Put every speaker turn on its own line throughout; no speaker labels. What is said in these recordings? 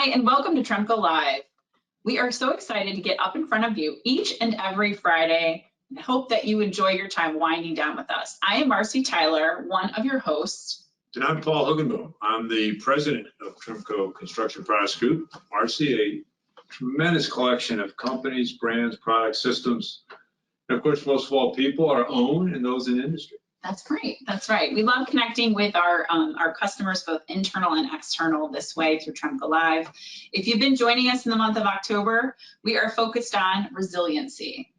Hi, and welcome to Tremco Live. We are so excited to get up in front of you each and every Friday and hope that you enjoy your time winding down with us. I am Marcy Tyler, one of your hosts.
And I'm Paul Hugenboom. I'm the president of Tremco Construction Products Group. Marcy, a tremendous collection of companies, brands, products, systems, and of course, most of all, people, our own and those in industry.
That's great. That's right. We love connecting with our customers, both internal and external, this way through Tremco Live. If you've been joining us in the month of October, we are focused on resiliency.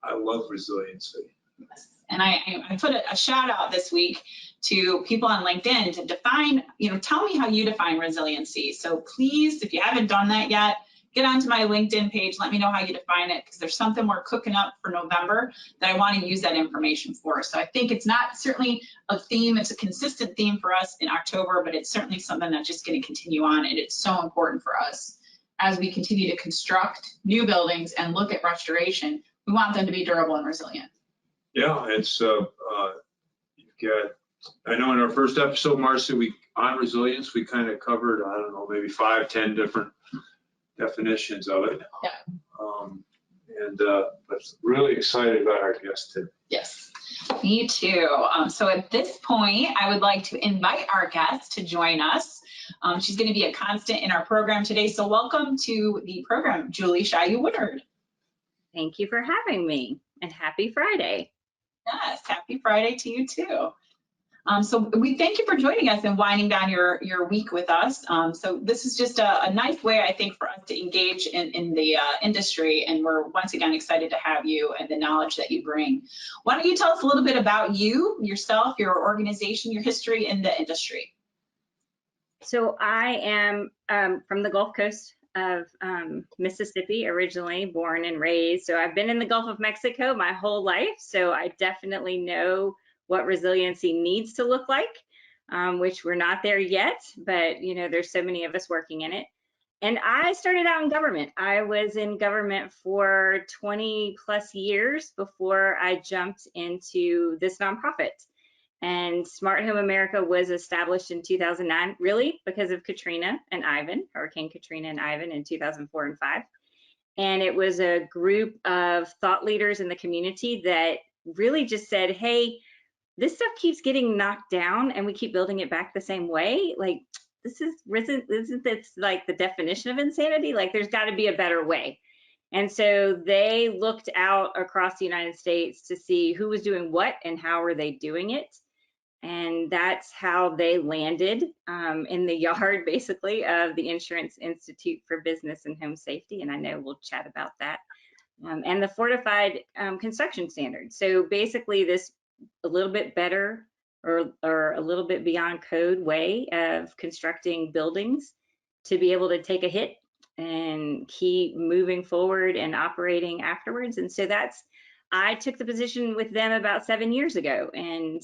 I love resiliency.
Yes. And I put a shout out this week to people on LinkedIn to define, tell me how you define resiliency. So please, if you haven't done that yet, get onto my LinkedIn page, let me know how you define it, because there's something we're cooking up for November that I want to use that information for. So I think it's not certainly a theme, it's a consistent theme for us in October, but it's certainly something that's just going to continue on, and it's so important for us as we continue to construct new buildings and look at restoration. We want them to be durable and resilient.
Yeah, it's, you've got, I know in our first episode, Marcy, on resilience, we kind of covered, I don't know, maybe 5, 10 different definitions of it.
Yeah.
But really excited about our guest today.
Yes, me too. So at this point, I would like to invite our guest to join us. She's going to be a constant in our program today. So welcome to the program, Julie Shayu-Woodard.
Thank you for having me, and happy Friday.
Yes, happy Friday to you too. So we thank you for joining us and winding down your week with us. So this is just a nice way, I think, for us to engage in the industry, and we're once again excited to have you and the knowledge that you bring. Why don't you tell us a little bit about you, yourself, your organization, your history in the industry?
So I am from the Gulf Coast of Mississippi, originally born and raised. So I've been in the Gulf of Mexico my whole life, so I definitely know what resiliency needs to look like, which we're not there yet, but there's so many of us working in it. And I started out in government. I was in government for 20 plus years before I jumped into this nonprofit. And Smart Home America was established in 2009, really because of Katrina and Ivan, Hurricane Katrina and Ivan in 2004 and 5. And it was a group of thought leaders in the community that really just said, hey, this stuff keeps getting knocked down and we keep building it back the same way. Like, isn't this like the definition of insanity? Like, there's got to be a better way. And so they looked out across the United States to see who was doing what and how were they doing it. And that's how they landed in the yard, basically, of the Insurance Institute for Business and Home Safety. And I know we'll chat about that. And the Fortified Construction Standards. So basically this a little bit better or a little bit beyond code way of constructing buildings to be able to take a hit and keep moving forward and operating afterwards. And so I took the position with them about 7 years ago, and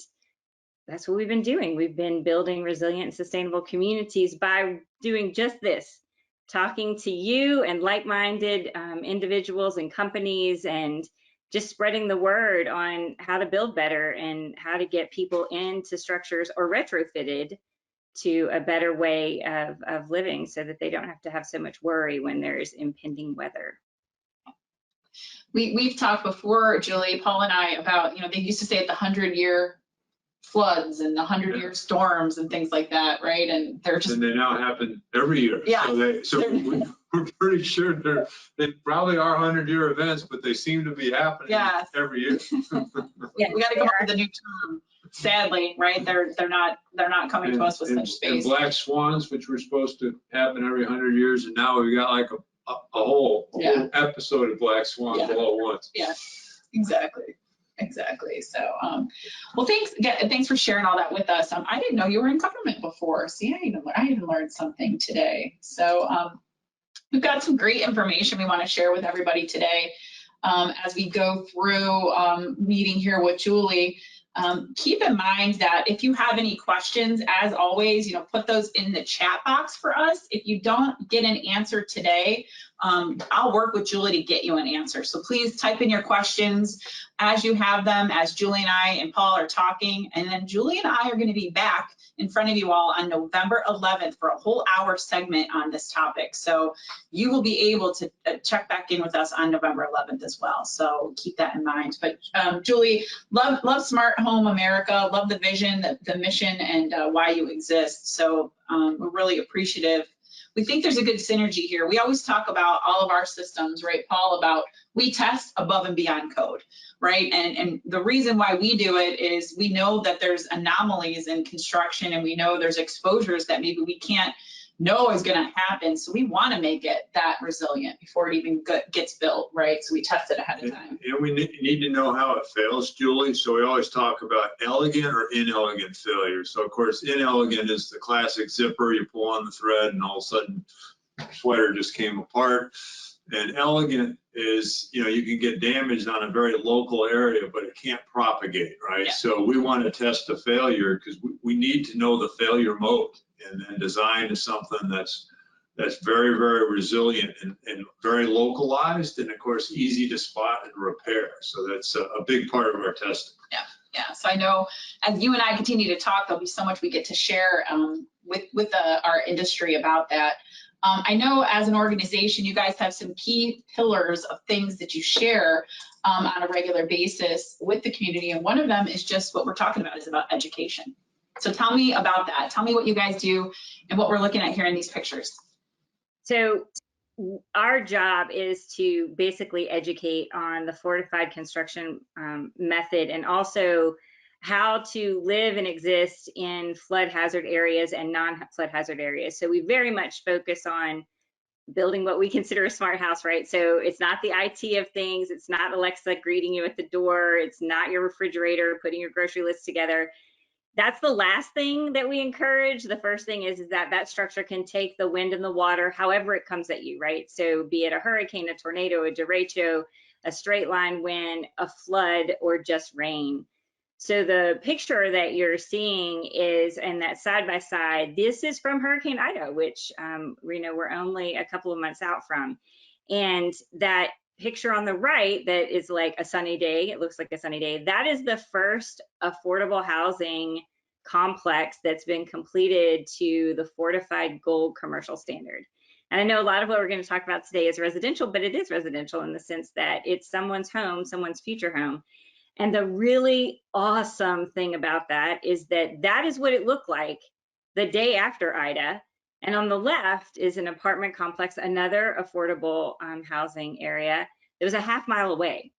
that's what we've been doing. We've been building resilient and sustainable communities by doing just this, talking to you and like-minded individuals and companies, and just spreading the word on how to build better and how to get people into structures or retrofitted to a better way of living so that they don't have to have so much worry when there's impending weather.
We've talked before, Julie, Paul and I, about, they used to say at the 100-year floods and the 100-year storms and things like that, right? And they're just...
And they now happen every year.
Yeah.
We're pretty sure they probably are 100-year events, but they seem to be happening every year.
Yeah, we got to come up with a new term. Sadly, right? They're not coming to us with such space.
And black swans, which were supposed to happen every 100 years, and now we've got like a whole episode of black swans all at once.
Yeah, exactly. So, well, thanks for sharing all that with us. I didn't know you were in government before. See, I even learned something today. So we've got some great information we want to share with everybody today as we go through meeting here with Julie. Keep in mind that if you have any questions, as always, put those in the chat box for us. If you don't get an answer today, I'll work with Julie to get you an answer. So please type in your questions as you have them, as Julie and I and Paul are talking. And then Julie and I are going to be back in front of you all on November 11th for a whole hour segment on this topic. So you will be able to check back in with us on November 11th as well. So keep that in mind. But Julie, love Smart Home America, love the vision, the mission, and why you exist. So we're really appreciative. We think there's a good synergy here. We always talk about all of our systems, right, Paul, about we test above and beyond code, right? And the reason why we do it is we know that there's anomalies in construction, and we know there's exposures that maybe we can't know is gonna happen. So we wanna make it that resilient before it even gets built, right? So we test it ahead of time.
And we need to know how it fails, Julie. So we always talk about elegant or inelegant failure. So of course, inelegant is the classic zipper, you pull on the thread and all of a sudden sweater just came apart. And elegant is, you can get damaged on a very local area, but it can't propagate, right?
Yeah.
So we want to test the failure because we need to know the failure mode, and then design is something that's very, very resilient and very localized, and of course, easy to spot and repair. So that's a big part of our testing.
Yeah, so I know as you and I continue to talk, there'll be so much we get to share with our industry about that. I know as an organization, you guys have some key pillars of things that you share on a regular basis with the community. And one of them is just what we're talking about, is about education. So tell me about that. Tell me what you guys do and what we're looking at here in these pictures.
So our job is to basically educate on the fortified construction method, and also how to live and exist in flood hazard areas and non-flood hazard areas. So we very much focus on building what we consider a smart house, right? So it's not the IT of things. It's not Alexa greeting you at the door. It's not your refrigerator putting your grocery list together. That's the last thing that we encourage. The first thing is that structure can take the wind and the water however it comes at you, right? So be it a hurricane, a tornado, a derecho, a straight line wind, a flood, or just rain. So the picture that you're seeing is, and that side by side, this is from Hurricane Ida, which we're only a couple of months out from. And that picture on the right that is like a sunny day, it looks like a sunny day, that is the first affordable housing complex that's been completed to the fortified gold commercial standard. And I know a lot of what we're going to talk about today is residential, but it is residential in the sense that it's someone's home, someone's future home. And the really awesome thing about that is that that is what it looked like the day after Ida. And on the left is an apartment complex, another affordable housing area that was a half mile away.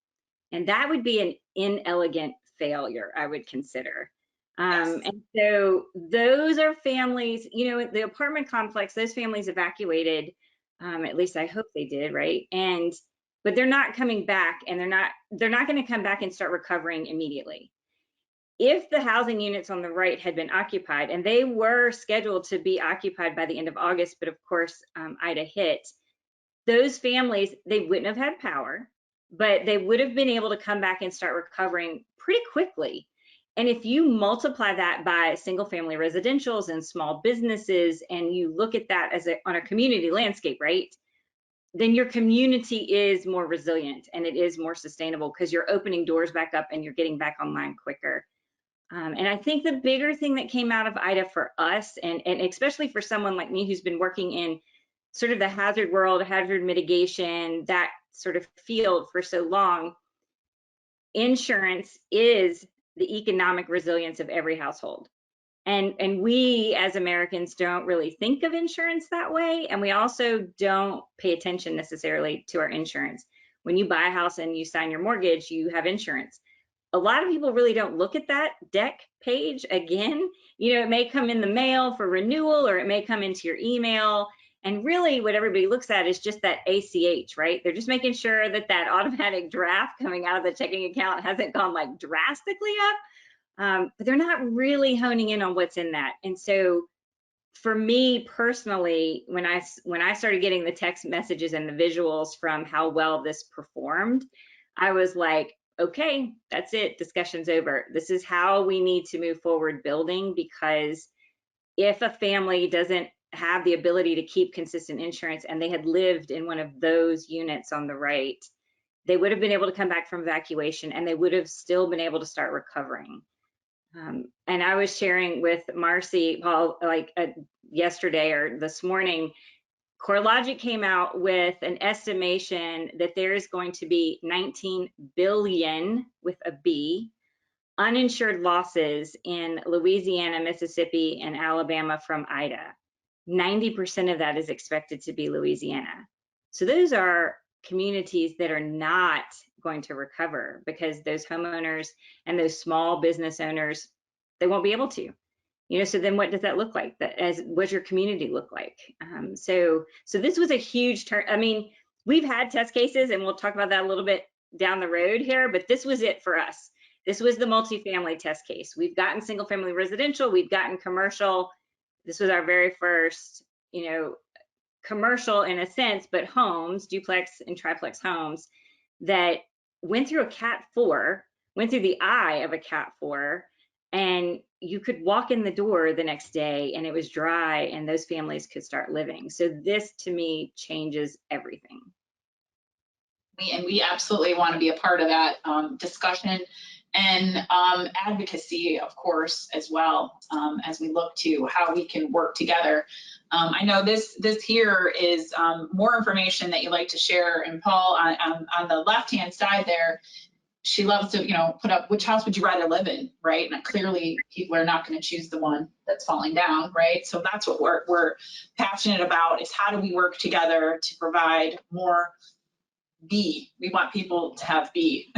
And that would be an inelegant failure, I would consider.
Yes.
And so those are families, the apartment complex, those families evacuated, at least I hope they did, right? But they're not coming back, and they're not going to come back and start recovering immediately. If the housing units on the right had been occupied, and they were scheduled to be occupied by the end of August, but of course Ida hit, those families, they wouldn't have had power, but they would have been able to come back and start recovering pretty quickly. And if you multiply that by single family residentials and small businesses, and you look at that as on a community landscape, right? Then your community is more resilient and it is more sustainable because you're opening doors back up and you're getting back online quicker. And I think the bigger thing that came out of Ida for us, and especially for someone like me who's been working in sort of the hazard world, hazard mitigation, that sort of field for so long, insurance is the economic resilience of every household. And we as Americans don't really think of insurance that way. And we also don't pay attention necessarily to our insurance. When you buy a house and you sign your mortgage, you have insurance. A lot of people really don't look at that deck page again. It may come in the mail for renewal, or it may come into your email. And really what everybody looks at is just that ACH, right? They're just making sure that that automatic draft coming out of the checking account hasn't gone like drastically up. But they're not really honing in on what's in that. And so for me personally, when I started getting the text messages and the visuals from how well this performed, I was like, okay, that's it, discussion's over. This is how we need to move forward building, because if a family doesn't have the ability to keep consistent insurance and they had lived in one of those units on the right, they would have been able to come back from evacuation and they would have still been able to start recovering. And I was sharing with Marcy, Paul, yesterday or this morning, CoreLogic came out with an estimation that there is going to be 19 billion with a B uninsured losses in Louisiana, Mississippi, and Alabama from Ida. 90% of that is expected to be Louisiana. So those are communities that are not going to recover because those homeowners and those small business owners, they won't be able to. So then what does that look like? What's your community look like? So this was a huge turn. I mean, we've had test cases and we'll talk about that a little bit down the road here, but this was it for us. This was the multifamily test case. We've gotten single family residential, we've gotten commercial. This was our very first, commercial in a sense, but homes, duplex and triplex homes that went through a Cat 4, went through the eye of a Cat 4, and you could walk in the door the next day and it was dry and those families could start living. So this to me changes everything.
We absolutely want to be a part of that discussion and advocacy, of course, as well, as we look to how we can work together. I know this here is more information that you'd like to share. And Paul, on the left-hand side there, she loves to, put up which house would you rather live in, right? And clearly people are not going to choose the one that's falling down, right? So that's what we're passionate about, is how do we work together to provide more B. We want people to have B.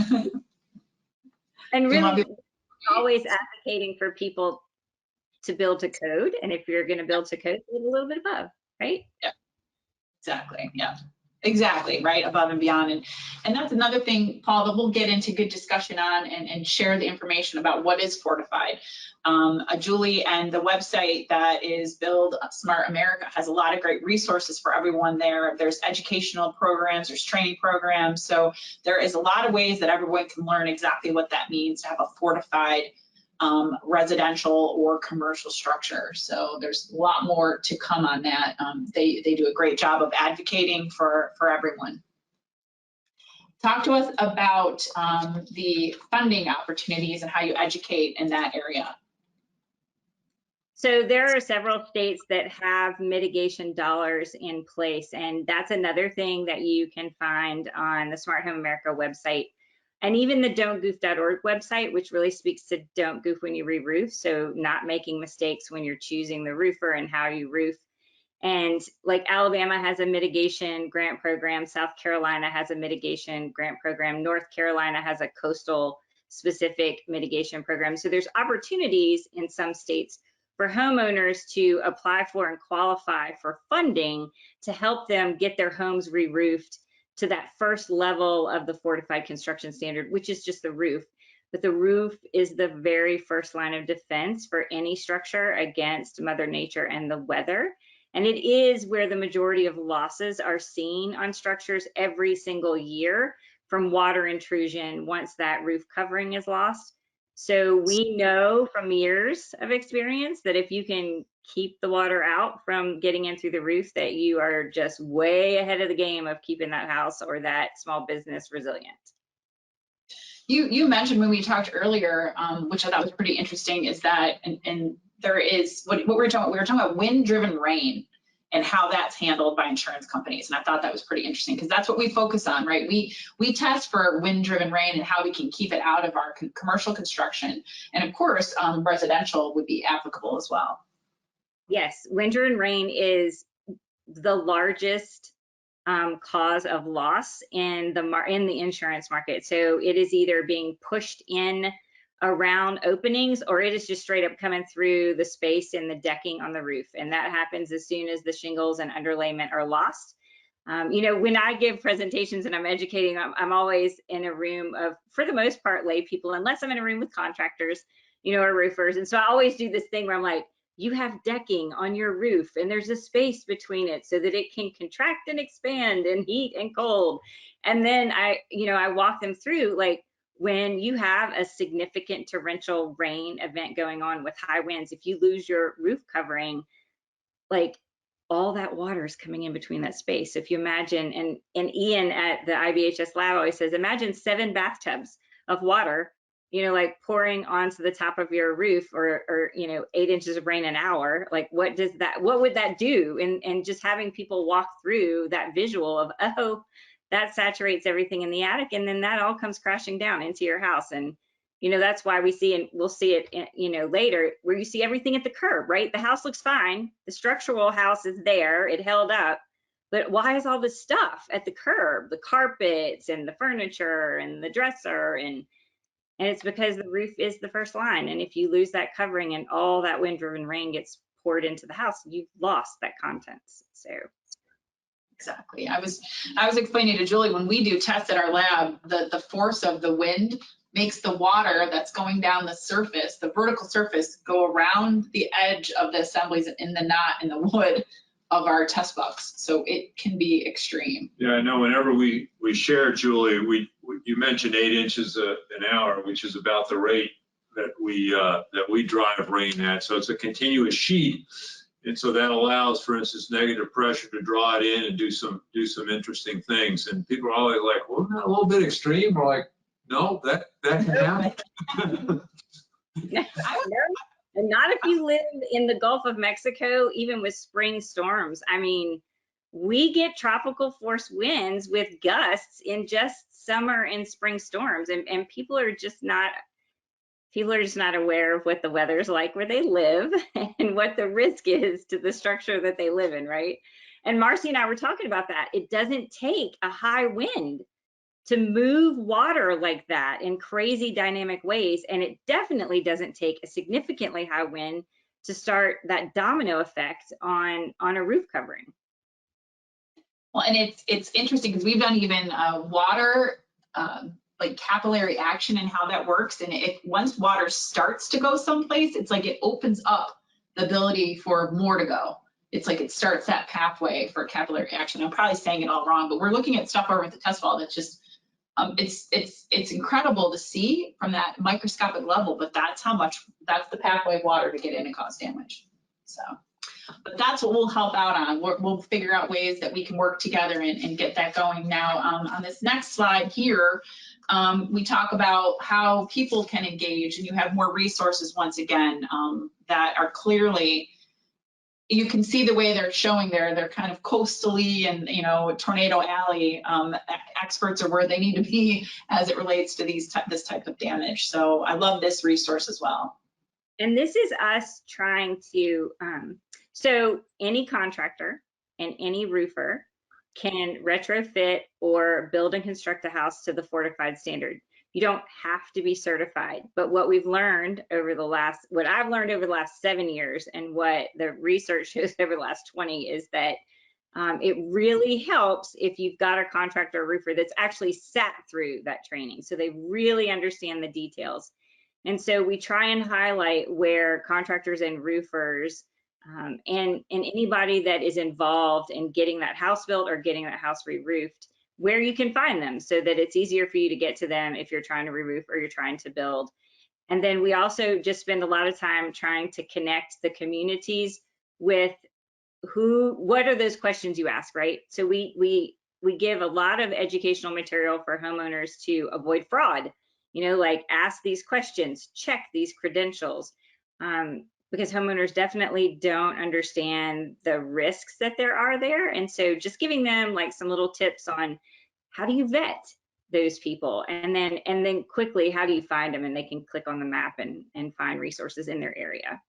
And really always advocating for people to build to code. And if you're going to build to code, a little bit above, right?
Yeah, exactly. Yeah, exactly. Right. Above and beyond. And that's another thing, Paul, that we'll get into good discussion on and share the information about what is fortified. Julie and the website that is Build Smart America has a lot of great resources for everyone there. There's educational programs, there's training programs. So there is a lot of ways that everyone can learn exactly what that means to have a fortified residential or commercial structure. So there's a lot more to come on that. They do a great job of advocating for everyone. Talk to us about the funding opportunities and how you educate in that area.
So there are several states that have mitigation dollars in place, and that's another thing that you can find on the Smart Home America website, and even the don'tgoof.org website, which really speaks to don't goof when you re-roof, so not making mistakes when you're choosing the roofer and how you roof. And like Alabama has a mitigation grant program, South Carolina has a mitigation grant program, North Carolina has a coastal specific mitigation program. So there's opportunities in some states for homeowners to apply for and qualify for funding to help them get their homes re-roofed to that first level of the fortified construction standard, which is just the roof. But the roof is the very first line of defense for any structure against Mother Nature and the weather. And it is where the majority of losses are seen on structures every single year from water intrusion once that roof covering is lost. So we know from years of experience that if you can keep the water out from getting in through the roof, that you are just way ahead of the game of keeping that house or that small business resilient.
You mentioned when we talked earlier, which I thought was pretty interesting, is that and there is what we were talking about wind-driven rain and how that's handled by insurance companies. And I thought that was pretty interesting because that's what we focus on, right? We test for wind-driven rain and how we can keep it out of our commercial construction. And of course, residential would be applicable as well.
Yes, wind-driven rain is the largest cause of loss in the insurance market. So it is either being pushed in around openings, or it is just straight up coming through the space in the decking on the roof. And that happens as soon as the shingles and underlayment are lost. When I give presentations and I'm educating, I'm always in a room of, for the most part, lay people, unless I'm in a room with contractors, or roofers. And so I always do this thing where I'm like, you have decking on your roof and there's a space between it so that it can contract and expand and heat and cold. And then I walk them through, like, when you have a significant torrential rain event going on with high winds, if you lose your roof covering, like, all that water is coming in between that space. So if you imagine, and Ian at the IBHS lab always says, imagine 7 bathtubs of water, you know, like pouring onto the top of your roof, or you know, 8 inches of rain an hour. Like, what would that do? And just having people walk through that visual of, oh, that saturates everything in the attic, and then that all comes crashing down into your house. And you know, that's why we see, and we'll see it, you know, later, where you see everything at the curb, right? The house looks fine. The structural house is there. It held up. But why is all this stuff at the curb? The carpets and the furniture and the dresser, and it's because the roof is the first line. And if you lose that covering and all that wind-driven rain gets poured into the house, you've lost that contents. So.
Exactly. I was explaining to Julie, when we do tests at our lab, the force of the wind makes the water that's going down the surface, the vertical surface, go around the edge of the assemblies in the knot in the wood of our test box. So it can be extreme.
Yeah, I know. Whenever we share, Julie, you mentioned 8 inches an hour, which is about the rate that we drive rain at. So it's a continuous sheet. And so that allows, for instance, negative pressure to draw it in and do some interesting things. And people are always like, well, isn't that a little bit extreme? We're like, no, that can happen.
And not if you live in the Gulf of Mexico, even with spring storms. I mean, we get tropical force winds with gusts in just summer and spring storms, and people are just not aware of what the weather's like where they live and what the risk is to the structure that they live in, right? And Marcy and I were talking about that. It doesn't take a high wind to move water like that in crazy dynamic ways, and it definitely doesn't take a significantly high wind to start that domino effect on a roof covering.
Well, and it's interesting because we've done even water like capillary action and how that works. And once water starts to go someplace, it's like it opens up the ability for more to go. It's like it starts that pathway for capillary action. I'm probably saying it all wrong, but we're looking at stuff over at the test wall that's just it's incredible to see from that microscopic level, but that's the pathway of water to get in and cause damage. So, but that's what we'll help out on. We'll figure out ways that we can work together and get that going. Now, on this next slide here, we talk about how people can engage, and you have more resources once again that are clearly, you can see the way they're showing there. They're kind of coastally and, you know, Tornado Alley. Experts are where they need to be as it relates to this type of damage. So I love this resource as well.
And this is us trying to, so any contractor and any roofer can retrofit or build and construct a house to the fortified standard. You don't have to be certified, but what I've learned over the last 7 years, and what the research shows over the last 20, is that it really helps if you've got a contractor or roofer that's actually sat through that training, so they really understand the details. And so we try and highlight where contractors and roofers and anybody that is involved in getting that house built or getting that house re-roofed, where you can find them so that it's easier for you to get to them if you're trying to re-roof or you're trying to build. And then we also just spend a lot of time trying to connect the communities with what are those questions you ask, right? So we give a lot of educational material for homeowners to avoid fraud, you know, like ask these questions, check these credentials, because homeowners definitely don't understand the risks that there are there. And so just giving them like some little tips on how do you vet those people, and then quickly, how do you find them? And they can click on the map and find resources in their area.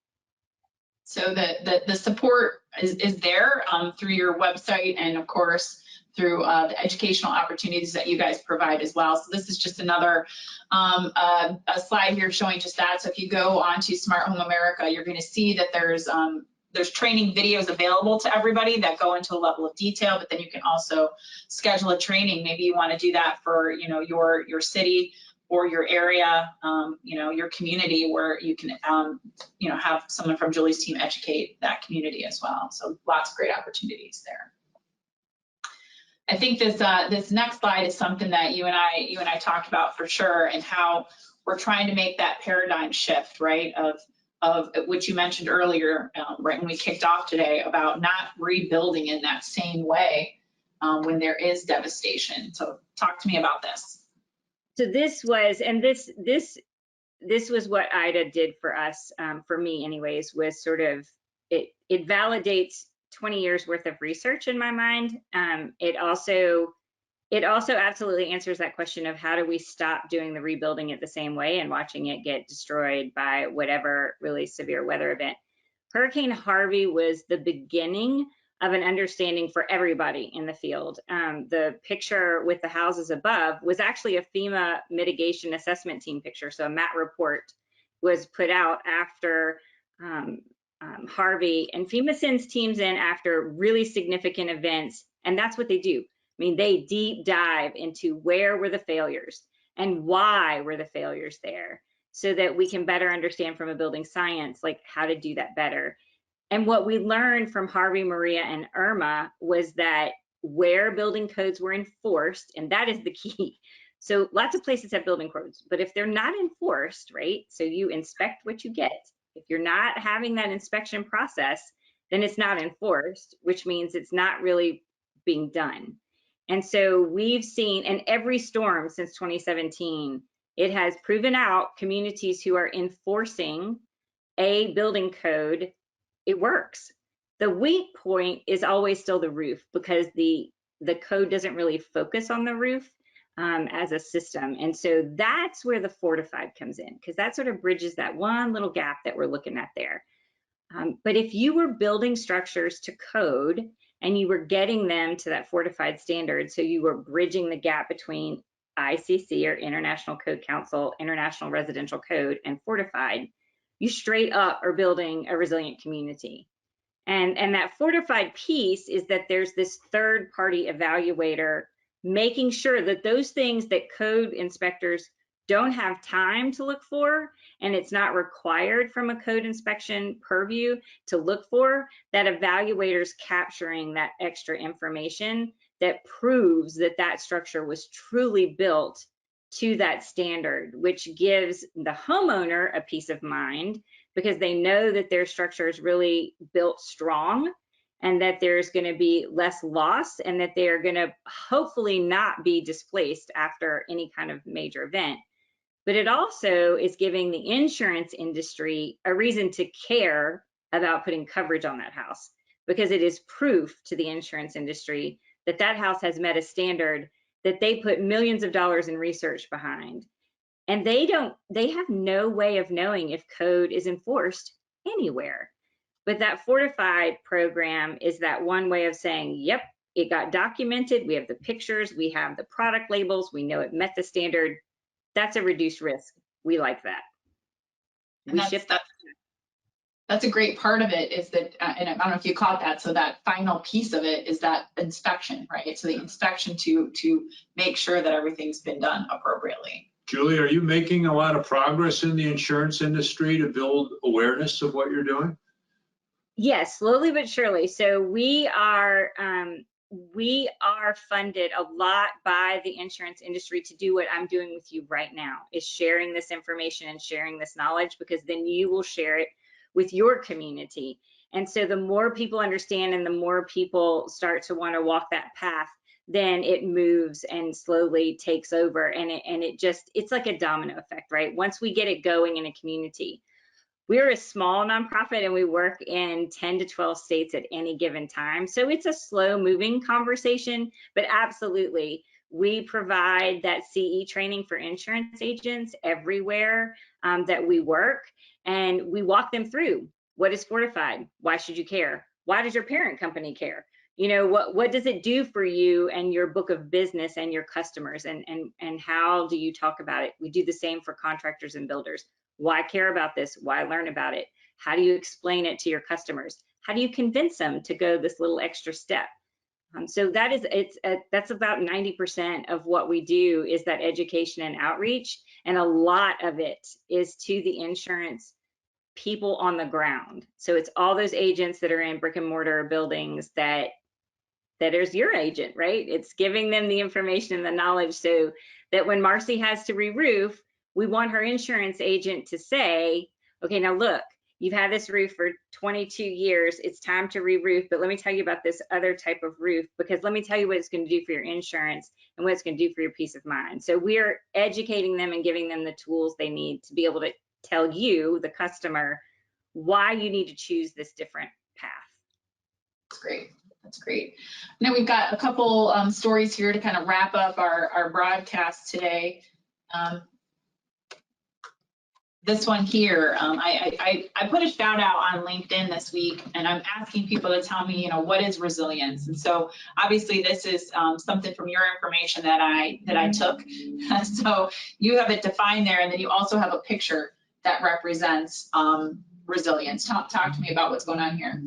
So the support is there through your website, and of course through the educational opportunities that you guys provide as well. So this is just another a slide here showing just that. So if you go onto Smart Home America, you're going to see that there's training videos available to everybody that go into a level of detail, but then you can also schedule a training. Maybe you want to do that for, you know, your city or your area, you know, your community, where you can, you know, have someone from Julie's team educate that community as well. So lots of great opportunities there. I think this next slide is something that you and I talked about for sure, and how we're trying to make that paradigm shift, right? Of of which you mentioned earlier, right when we kicked off today, about not rebuilding in that same way when there is devastation. So talk to me about this.
So this was, and this was what IDA did for us, for me anyways, was sort of, it validates 20 years worth of research in my mind. It also absolutely answers that question of how do we stop doing the rebuilding it the same way and watching it get destroyed by whatever really severe weather event. Hurricane Harvey was the beginning of an understanding for everybody in the field. The picture with the houses above was actually a FEMA mitigation assessment team picture. So a MAT report was put out after Harvey, and FEMA sends teams in after really significant events, and that's what they do. I mean, they deep dive into where were the failures and why were the failures there, so that we can better understand from a building science, like how to do that better. And what we learned from Harvey, Maria, and Irma was that where building codes were enforced, and that is the key. So lots of places have building codes, but if they're not enforced, right? So you inspect what you get. If you're not having that inspection process, then it's not enforced, which means it's not really being done. And so we've seen, in every storm since 2017, it has proven out communities who are enforcing a building code, it works. The weak point is always still the roof, because the code doesn't really focus on the roof as a system. And so that's where the fortified comes in, because that sort of bridges that one little gap that we're looking at there. But if you were building structures to code and you were getting them to that fortified standard, so you were bridging the gap between ICC, or International Code Council, International Residential Code, and fortified, you straight up are building a resilient community. And that fortified piece is that there's this third party evaluator making sure that those things that code inspectors don't have time to look for, and it's not required from a code inspection purview to look for, that evaluator's capturing that extra information that proves that that structure was truly built to that standard, which gives the homeowner a peace of mind, because they know that their structure is really built strong, and that there's going to be less loss, and that they're going to hopefully not be displaced after any kind of major event. But it also is giving the insurance industry a reason to care about putting coverage on that house, because it is proof to the insurance industry that that house has met a standard that they put millions of dollars in research behind. And they have no way of knowing if code is enforced anywhere. But that fortified program is that one way of saying, yep, it got documented, we have the pictures, we have the product labels, we know it met the standard. That's a reduced risk. We like that.
And that's a great part of it, is that, and I don't know if you caught that, so that final piece of it is that inspection, right? So the inspection to make sure that everything's been done appropriately.
Julie, are you making a lot of progress in the insurance industry to build awareness of what you're doing?
Yes, slowly but surely. So we are funded a lot by the insurance industry to do what I'm doing with you right now, is sharing this information and sharing this knowledge, because then you will share it with your community. And so the more people understand and the more people start to want to walk that path, then it moves and slowly takes over. And it's like a domino effect, right? Once we get it going in a community, we're a small nonprofit and we work in 10 to 12 states at any given time. So it's a slow moving conversation, but absolutely, we provide that CE training for insurance agents everywhere that we work. And we walk them through, what is fortified? Why should you care? Why does your parent company care? You know, what does it do for you and your book of business and your customers, and how do you talk about it? We do the same for contractors and builders. Why care about this? Why learn about it? How do you explain it to your customers? How do you convince them to go this little extra step? So that's about 90% of what we do, is that education and outreach, and a lot of it is to the insurance people on the ground. So it's all those agents that are in brick and mortar buildings that is your agent, right? It's giving them the information and the knowledge, so that when Marcy has to re-roof, we want her insurance agent to say, okay, now look, you've had this roof for 22 years, it's time to re-roof, but let me tell you about this other type of roof, because let me tell you what it's going to do for your insurance and what it's going to do for your peace of mind. So we're educating them and giving them the tools they need to be able to tell you, the customer, why you need to choose this different path.
That's great. That's great. Now we've got a couple stories here to kind of wrap up our broadcast today. This one here, I put a shout out on LinkedIn this week, and I'm asking people to tell me, what is resilience? And so obviously this is something from your information that I took. So you have it defined there, and then you also have a picture that represents resilience. Talk to me about what's going on here.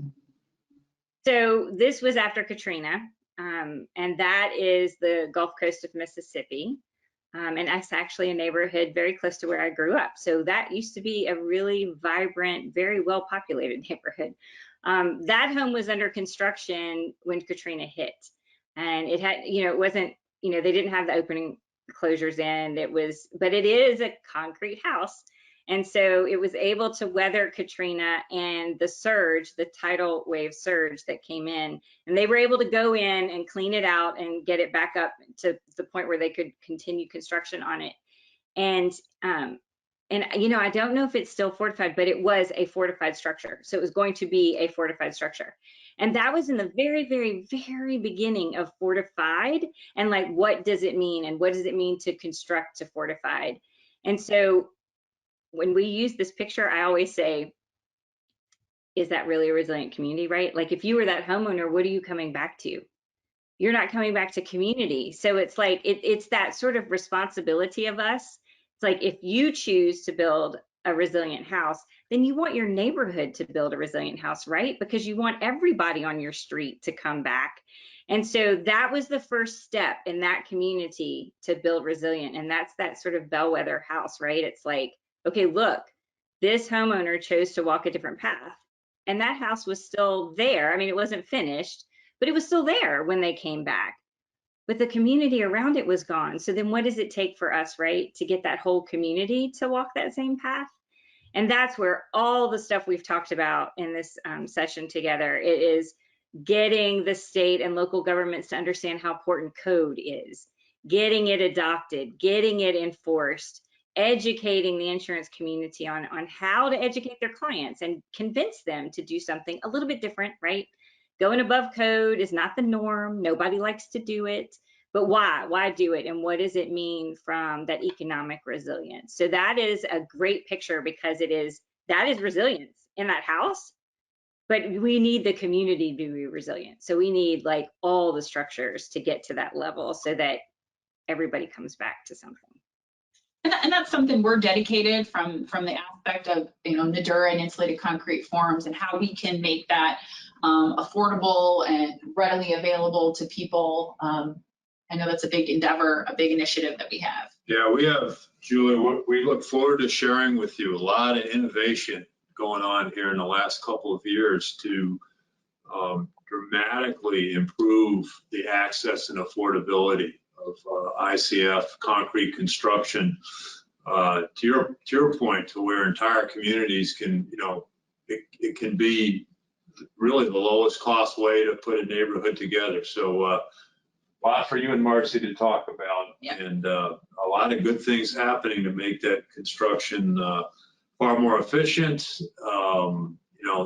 So this was after Katrina, and that is the Gulf Coast of Mississippi. And that's actually a neighborhood very close to where I grew up. So that used to be a really vibrant, very well populated neighborhood. That home was under construction when Katrina hit. And it had, it wasn't, they didn't have the opening closures in. But it is a concrete house. And so it was able to weather Katrina and the surge, the tidal wave surge that came in. And they were able to go in and clean it out and get it back up to the point where they could continue construction on it. And I don't know if it's still fortified, but it was a fortified structure. So it was going to be a fortified structure. And that was in the very, very, very beginning of fortified. And like, what does it mean? And what does it mean to construct to fortified? And so when we use this picture, I always say, is that really a resilient community, right? Like if you were that homeowner, what are you coming back to? You're not coming back to community. So it's like, it's that sort of responsibility of us. It's like, if you choose to build a resilient house, then you want your neighborhood to build a resilient house, right? Because you want everybody on your street to come back. And so that was the first step in that community to build resilient. And that's that sort of bellwether house, right? It's like, okay, look, this homeowner chose to walk a different path, and that house was still there. I mean, it wasn't finished, but it was still there when they came back, but the community around it was gone. So then what does it take for us, right, to get that whole community to walk that same path? And that's where all the stuff we've talked about in this session together, it is getting the state and local governments to understand how important code is, getting it adopted, getting it enforced, educating the insurance community on how to educate their clients and convince them to do something a little bit different, right? Going above code is not the norm. Nobody likes to do it, but why? Why do it? And what does it mean from that economic resilience? So that is a great picture, because that is resilience in that house, but we need the community to be resilient. So we need like all the structures to get to that level so that everybody comes back to something.
And that's something we're dedicated from the aspect of Nudura and insulated concrete forms, and how we can make that affordable and readily available to people. I know that's a big endeavor, a big initiative that we have.
Yeah, we have, Julie, we look forward to sharing with you a lot of innovation going on here in the last couple of years to dramatically improve the access and affordability of ICF concrete construction, to your point, to where entire communities can, it can be really the lowest cost way to put a neighborhood together. So a lot for you and Marcy to talk about, and a lot of good things happening to make that construction far more efficient.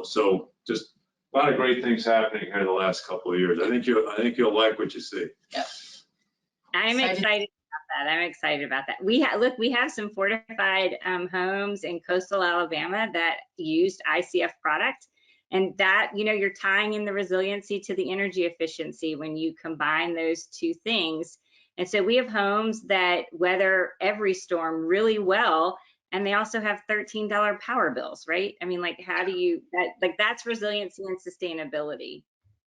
So just a lot of great things happening here the last couple of years. I think you'll like what you see.
Yeah.
I'm excited about that. I'm excited about that. We have some fortified homes in coastal Alabama that used ICF product, and that, you're tying in the resiliency to the energy efficiency when you combine those two things. And so we have homes that weather every storm really well, and they also have $13 power bills, right? I mean, like, how do you, that's resiliency and sustainability.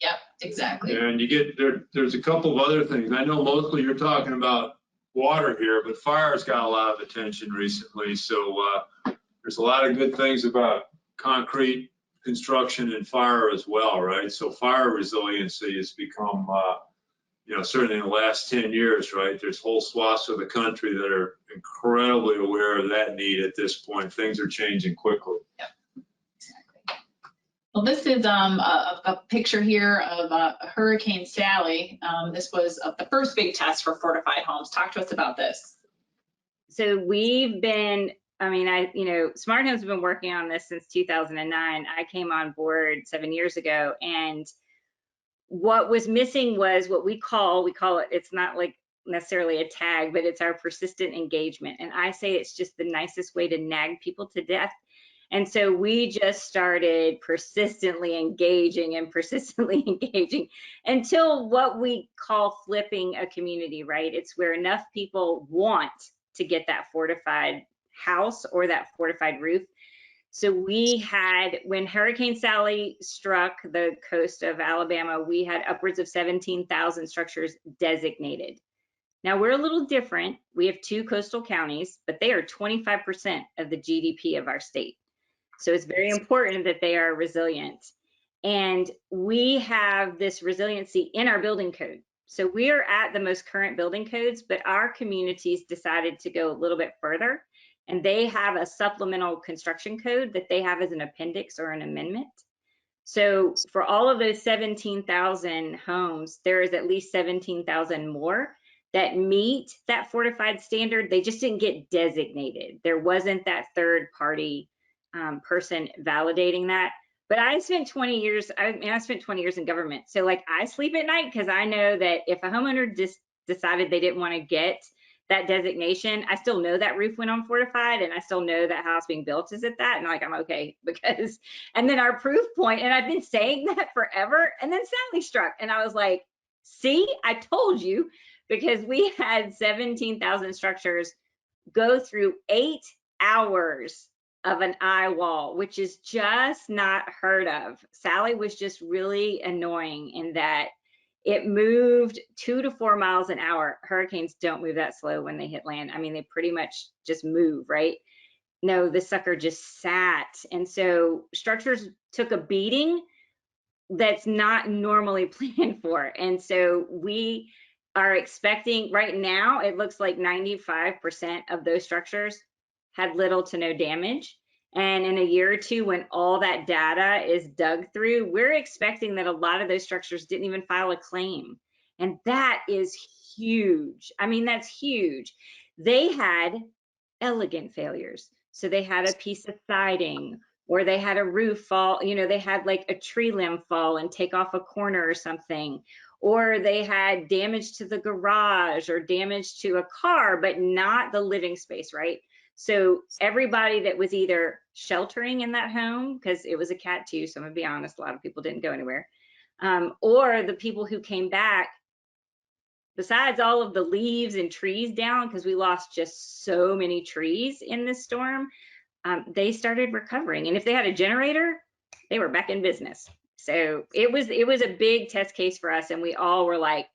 Yep, exactly.
And you get there's a couple of other things. I know mostly you're talking about water here, but fire's got a lot of attention recently. So there's a lot of good things about concrete construction and fire as well, right? So fire resiliency has become, certainly in the last 10 years, right? There's whole swaths of the country that are incredibly aware of that need at this point. Things are changing quickly.
Yep. Well, this is a picture here of Hurricane Sally. This was the first big test for fortified homes. Talk to us about this.
So we've been, I mean, Smart Homes have been working on this since 2009. I came on board 7 years ago, and what was missing was what we call it, it's not like necessarily a tag, but it's our persistent engagement. And I say it's just the nicest way to nag people to death. And so we just started persistently engaging until what we call flipping a community, right? It's where enough people want to get that fortified house or that fortified roof. So we had, when Hurricane Sally struck the coast of Alabama, we had upwards of 17,000 structures designated. Now we're a little different. We have 2 coastal counties, but they are 25% of the GDP of our state. So it's very important that they are resilient. And we have this resiliency in our building code. So we are at the most current building codes, but our communities decided to go a little bit further. And they have a supplemental construction code that they have as an appendix or an amendment. So for all of those 17,000 homes, there is at least 17,000 more that meet that fortified standard. They just didn't get designated. There wasn't that third party person validating that. But I spent 20 years, I spent 20 years in government. So like I sleep at night because I know that if a homeowner just decided they didn't want to get that designation, I still know that roof went on fortified, and I still know that house being built is at that, and like I'm okay, because, and then our proof point, and I've been saying that forever, and then Sally struck, and I was like, see, I told you, because we had 17,000 structures go through 8 hours of an eye wall, which is just not heard of. Sally was just really annoying in that it moved 2 to 4 miles an hour. Hurricanes don't move that slow when they hit land. I mean, they pretty much just move, right? No, the sucker just sat. And so structures took a beating that's not normally planned for. And so we are expecting, right now, it looks like 95% of those structures had little to no damage. And in a year or two, when all that data is dug through, we're expecting that a lot of those structures didn't even file a claim. And that is huge. I mean, that's huge. They had elegant failures. So they had a piece of siding, or they had a roof fall, they had like a tree limb fall and take off a corner or something, or they had damage to the garage or damage to a car, but not the living space, right? So everybody that was either sheltering in that home, because it was a Cat 2, so I'm gonna be honest, a lot of people didn't go anywhere, or the people who came back, besides all of the leaves and trees down, because we lost just so many trees in this storm, they started recovering. And if they had a generator, they were back in business. So it was a big test case for us, and we all were like,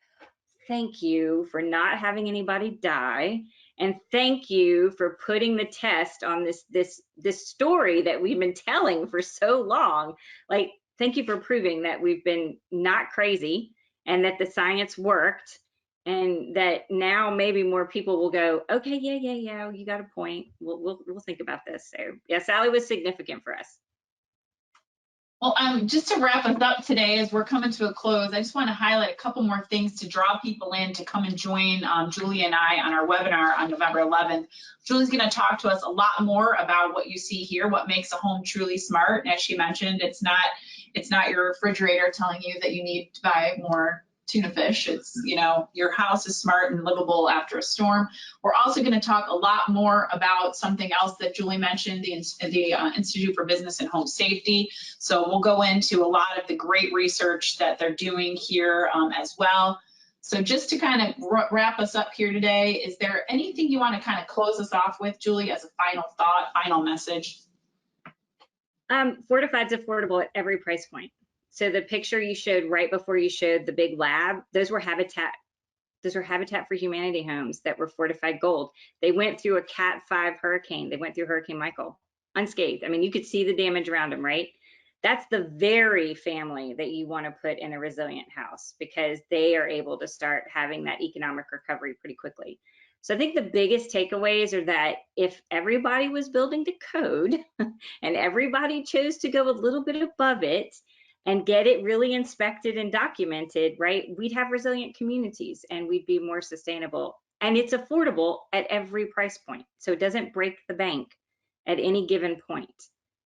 thank you for not having anybody die, and thank you for putting the test on this story that we've been telling for so long. Like, thank you for proving that we've been not crazy and that the science worked, and that now maybe more people will go, okay, yeah, you got a point. We'll think about this. So yeah, Sally was significant for us.
Well, just to wrap us up today, as we're coming to a close, I just want to highlight a couple more things to draw people in to come and join Julie and I on our webinar on November 11th. Julie's going to talk to us a lot more about what you see here, what makes a home truly smart. And as she mentioned, it's not your refrigerator telling you that you need to buy more tuna fish. It's, your house is smart and livable after a storm. We're also going to talk a lot more about something else that Julie mentioned, the Institute for Business and Home Safety. So we'll go into a lot of the great research that they're doing here as well. So just to kind of wrap us up here today, is there anything you want to kind of close us off with, Julie, as a final thought, final message?
Fortified's affordable at every price point. So the picture you showed right before you showed the big lab, those were Habitat for Humanity homes that were fortified gold. They went through a Cat 5 hurricane. They went through Hurricane Michael unscathed. I mean, you could see the damage around them, right? That's the very family that you want to put in a resilient house, because they are able to start having that economic recovery pretty quickly. So I think the biggest takeaways are that if everybody was building to code and everybody chose to go a little bit above it and get it really inspected and documented, right, we'd have resilient communities and we'd be more sustainable. And it's affordable at every price point. So it doesn't break the bank at any given point.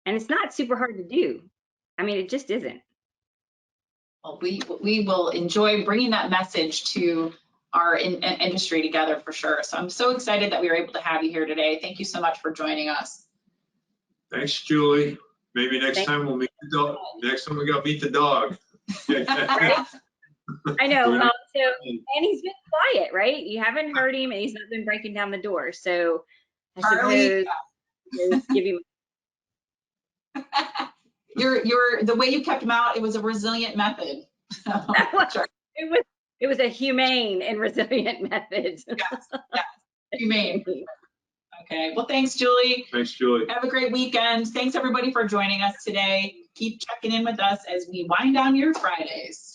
And it's not super hard to do. I mean, it just isn't.
Well, we will enjoy bringing that message to our industry together for sure. So I'm so excited that we were able to have you here today. Thank you so much for joining us.
Thanks, Julie. Maybe next time we'll meet the dog. Next time we go meet the dog.
I know. Well, so, and he's been quiet, right? You haven't heard him, and he's not been breaking down the door. So I suppose give him.
The way you kept him out, it was a resilient method.
It was a humane and resilient method.
Yes, humane. Okay. Well, thanks, Julie.
Thanks, Julie.
Have a great weekend. Thanks everybody for joining us today. Keep checking in with us as we wind down your Fridays.